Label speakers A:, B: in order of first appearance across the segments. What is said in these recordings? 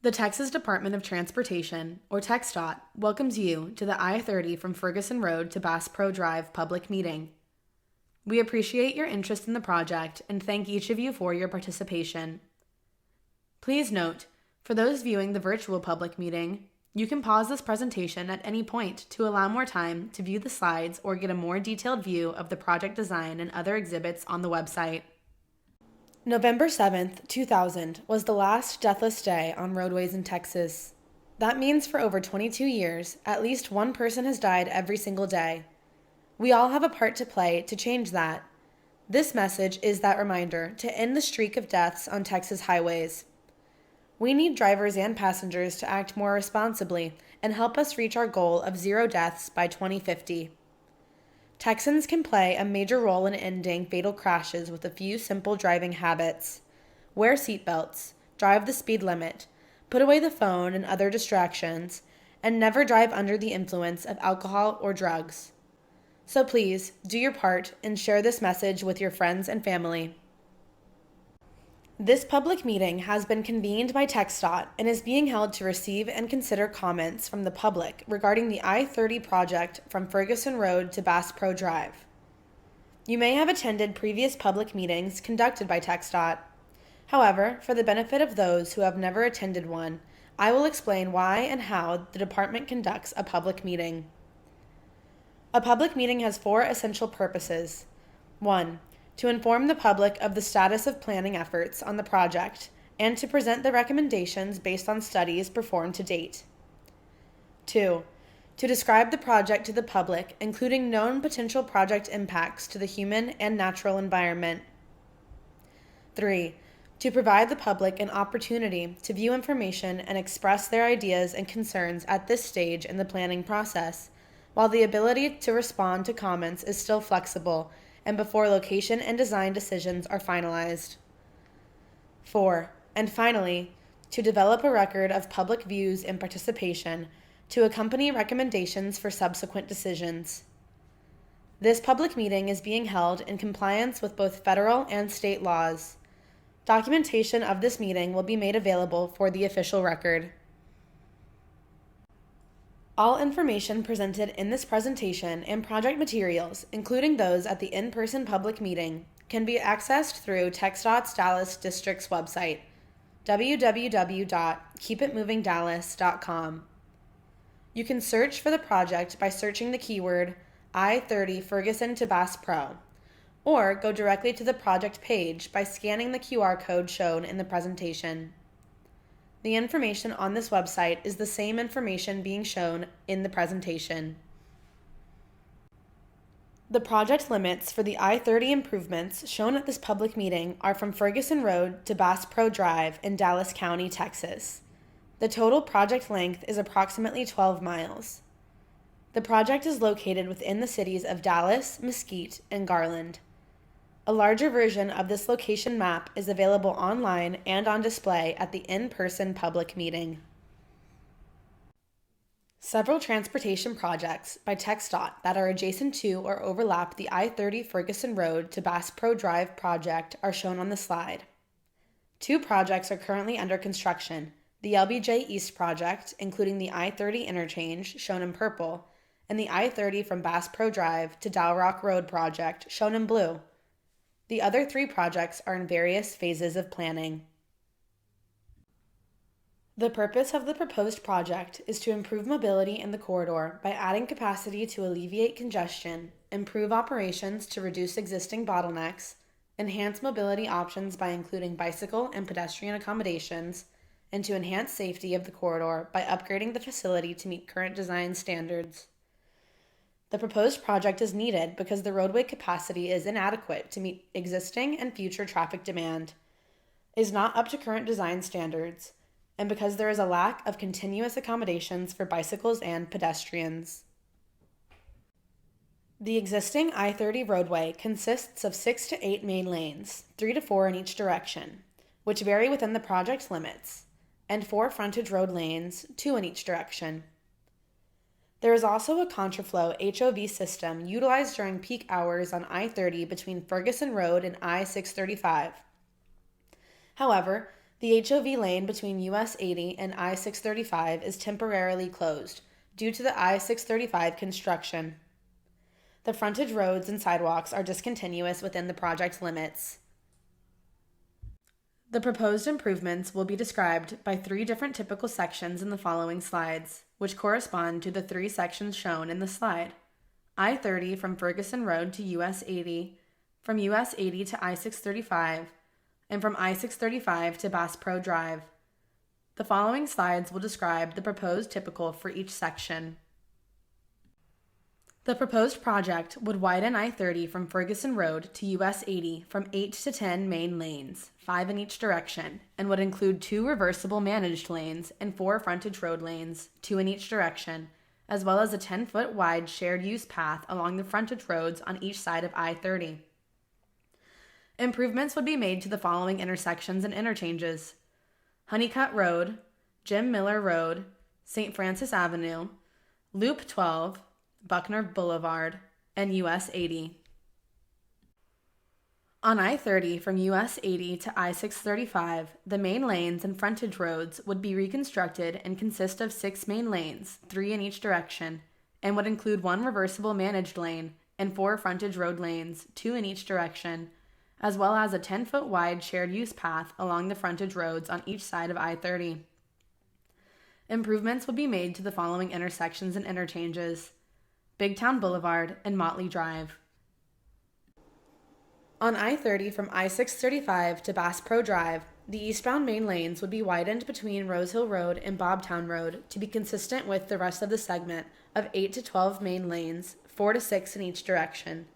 A: The Texas Department of Transportation, or TxDOT, welcomes you to the I-30 from Ferguson Road to Bass Pro Drive public meeting. We appreciate your interest in the project and thank each of you for your participation. Please note, for those viewing the virtual public meeting, you can pause this presentation at any point to allow more time to view the slides or get a more detailed view of the project design and other exhibits on the website. November 7th, 2000 was the last deathless day on roadways in Texas. That means for over 22 years, at least one person has died every single day. We all have a part to play to change that. This message is that reminder to end the streak of deaths on Texas highways. We need drivers and passengers to act more responsibly and help us reach our goal of 0 deaths by 2050. Texans can play a major role in ending fatal crashes with a few simple driving habits. Wear seatbelts, drive the speed limit, put away the phone and other distractions, and never drive under the influence of alcohol or drugs. So please, do your part and share this message with your friends and family. This public meeting has been convened by TxDOT and is being held to receive and consider comments from the public regarding the I-30 project from Ferguson Road to Bass Pro Drive. You may have attended previous public meetings conducted by TxDOT. However, for the benefit of those who have never attended one, I will explain why and how the department conducts a public meeting. A public meeting has 4 essential purposes. 1. To inform the public of the status of planning efforts on the project and to present the recommendations based on studies performed to date. 2. To describe the project to the public, including known potential project impacts to the human and natural environment. 3. To provide the public an opportunity to view information and express their ideas and concerns at this stage in the planning process, while the ability to respond to comments is still flexible and before location and design decisions are finalized. 4. And finally, to develop a record of public views and participation to accompany recommendations for subsequent decisions. This public meeting is being held in compliance with both federal and state laws. Documentation of this meeting will be made available for the official record. All information presented in this presentation and project materials, including those at the in-person public meeting, can be accessed through TxDOT's Dallas District's website, www.keepitmovingdallas.com. You can search for the project by searching the keyword I-30 Ferguson to Bass Pro, or go directly to the project page by scanning the QR code shown in the presentation. The information on this website is the same information being shown in the presentation. The project limits for the I-30 improvements shown at this public meeting are from Ferguson Road to Bass Pro Drive in Dallas County, Texas. The total project length is approximately 12 miles. The project is located within the cities of Dallas, Mesquite, and Garland. A larger version of this location map is available online and on display at the in-person public meeting. Several transportation projects by TxDOT that are adjacent to or overlap the I-30 Ferguson Road to Bass Pro Drive project are shown on the slide. 2 projects are currently under construction, the LBJ East project, including the I-30 interchange, shown in purple, and the I-30 from Bass Pro Drive to Dow Rock Road project, shown in blue. The other 3 projects are in various phases of planning. The purpose of the proposed project is to improve mobility in the corridor by adding capacity to alleviate congestion, improve operations to reduce existing bottlenecks, enhance mobility options by including bicycle and pedestrian accommodations, and to enhance safety of the corridor by upgrading the facility to meet current design standards. The proposed project is needed because the roadway capacity is inadequate to meet existing and future traffic demand, is not up to current design standards, and because there is a lack of continuous accommodations for bicycles and pedestrians. The existing I-30 roadway consists of 6 to 8 main lanes, 3 to 4 in each direction, which vary within the project limits, and 4 frontage road lanes, 2 in each direction. There is also a contraflow HOV system utilized during peak hours on I-30 between Ferguson Road and I-635. However, The HOV lane between US 80 and I-635 is temporarily closed due to the I-635 construction. The frontage roads and sidewalks are discontinuous within the project limits. The proposed improvements will be described by 3 different typical sections in the following slides, which correspond to the 3 sections shown in the slide. I-30 from Ferguson Road to US 80, from US 80 to I-635, and from I-635 to Bass Pro Drive. The following slides will describe the proposed typical for each section. The proposed project would widen I-30 from Ferguson Road to US 80 from 8 to 10 main lanes, 5 in each direction, and would include 2 reversible managed lanes and 4 frontage road lanes, 2 in each direction, as well as a 10-foot wide shared use path along the frontage roads on each side of I-30. Improvements would be made to the following intersections and interchanges: Honeycutt Road, Jim Miller Road, St. Francis Avenue, Loop 12, Buckner Boulevard, and US 80. On I-30 from US 80 to I-635, the main lanes and frontage roads would be reconstructed and consist of 6 main lanes, 3 in each direction, and would include 1 reversible managed lane and 4 frontage road lanes, 2 in each direction, as well as a 10-foot wide shared use path along the frontage roads on each side of I-30. Improvements would be made to the following intersections and interchanges: Bigtown Boulevard and Motley Drive. On I-30 from I-635 to Bass Pro Drive, the eastbound main lanes would be widened between Rose Hill Road and Bobtown Road to be consistent with the rest of the segment of 8 to 12 main lanes, 4 to 6 in each direction.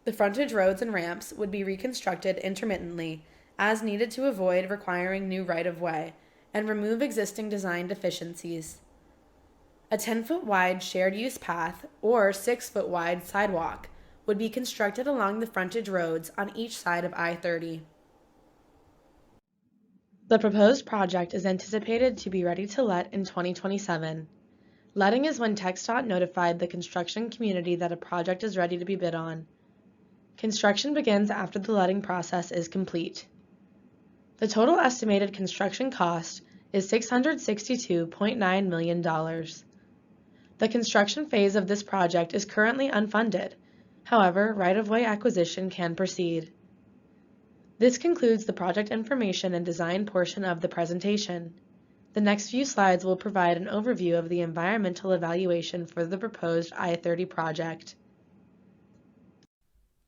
A: The frontage roads and ramps would be reconstructed intermittently as needed to avoid requiring new right-of-way and remove existing design deficiencies. A 10-foot wide shared use path or 6-foot wide sidewalk would be constructed along the frontage roads on each side of I-30. The proposed project is anticipated to be ready to let in 2027. Letting is when TxDOT notified the construction community that a project is ready to be bid on. Construction begins after the letting process is complete. The total estimated construction cost is $662.9 million. The construction phase of this project is currently unfunded. However, right-of-way acquisition can proceed. This concludes the project information and design portion of the presentation. The next few slides will provide an overview of the environmental evaluation for the proposed I-30 project.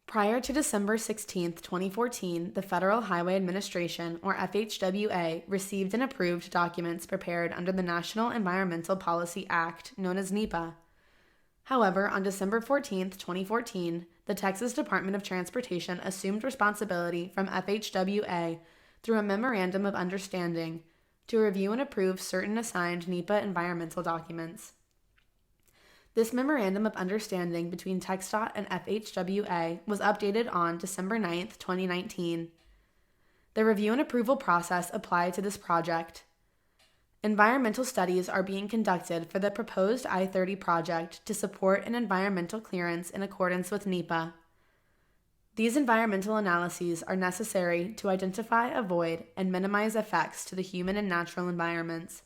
A: Prior to December 16, 2014, the Federal Highway Administration, or FHWA, received and approved documents prepared under the National Environmental Policy Act, known as NEPA. However, on December 14, 2014, the Texas Department of Transportation assumed responsibility from FHWA through a Memorandum of Understanding to review and approve certain assigned NEPA environmental documents. This Memorandum of Understanding between TxDOT and FHWA was updated on December 9, 2019. The review and approval process applied to this project. Environmental studies are being conducted for the proposed I-30 project to support an environmental clearance in accordance with NEPA. These environmental analyses are necessary to identify, avoid, and minimize effects to the human and natural environments.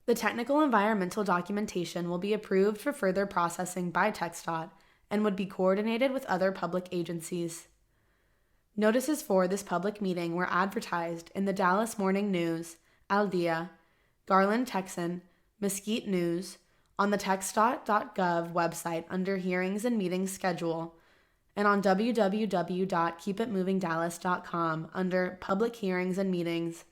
A: The technical environmental documentation will be approved for further processing by TxDOT and would be coordinated with other public agencies. Notices for this public meeting were advertised in the Dallas Morning News, Al Dia, Garland Texan, Mesquite News, on the TxDOT.gov website under Hearings and Meetings Schedule, and on www.keepitmovingdallas.com under Public Hearings and Meetings.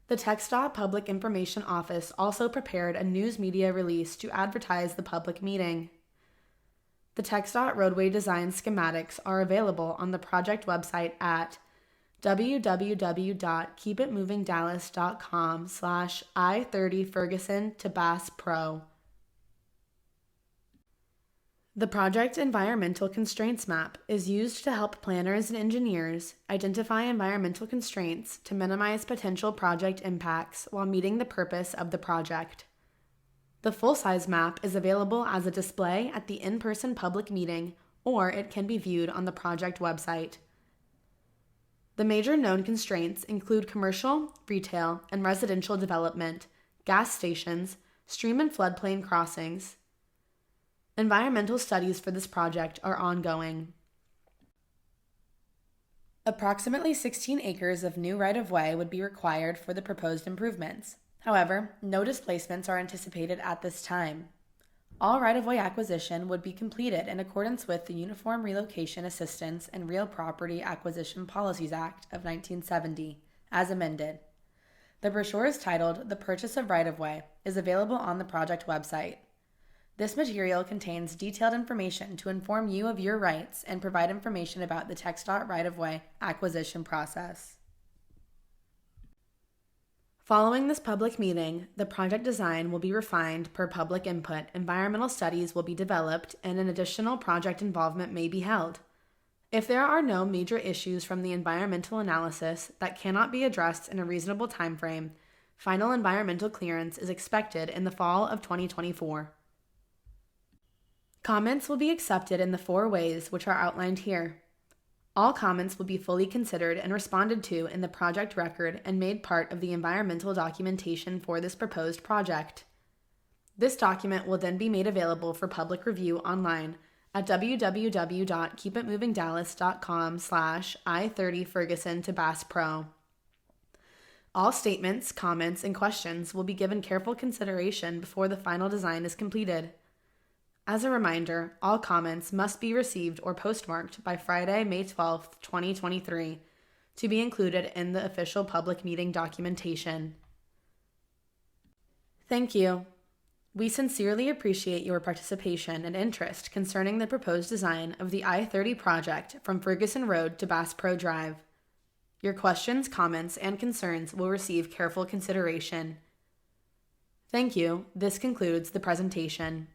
A: The TxDOT Public Information Office also prepared a news media release to advertise the public meeting. The TxDOT roadway design schematics are available on the project website at www.keepitmovingdallas.com/I-30 Ferguson to Bass Pro. The Project Environmental Constraints Map is used to help planners and engineers identify environmental constraints to minimize potential project impacts while meeting the purpose of the project. The full-size map is available as a display at the in-person public meeting, or it can be viewed on the project website. The major known constraints include commercial, retail, and residential development, gas stations, stream and floodplain crossings. Environmental studies for this project are ongoing. Approximately 16 acres of new right-of-way would be required for the proposed improvements. However, no displacements are anticipated at this time. All right-of-way acquisition would be completed in accordance with the Uniform Relocation Assistance and Real Property Acquisition Policies Act of 1970, as amended. The brochure is titled "The Purchase of Right-of-Way" is available on the project website. This material contains detailed information to inform you of your rights and provide information about the TxDOT right-of-way acquisition process. Following this public meeting, the project design will be refined per public input, environmental studies will be developed, and an additional project involvement may be held. If there are no major issues from the environmental analysis that cannot be addressed in a reasonable timeframe, final environmental clearance is expected in the fall of 2024. Comments will be accepted in the 4 ways which are outlined here. All comments will be fully considered and responded to in the project record and made part of the environmental documentation for this proposed project. This document will then be made available for public review online at www.keepitmovingdallas.com/I-30 Ferguson to Bass Pro. All statements, comments, and questions will be given careful consideration before the final design is completed. As a reminder, all comments must be received or postmarked by Friday, May 12, 2023, to be included in the official public meeting documentation. Thank you. We sincerely appreciate your participation and interest concerning the proposed design of the I-30 project from Ferguson Road to Bass Pro Drive. Your questions, comments, and concerns will receive careful consideration. Thank you. This concludes the presentation.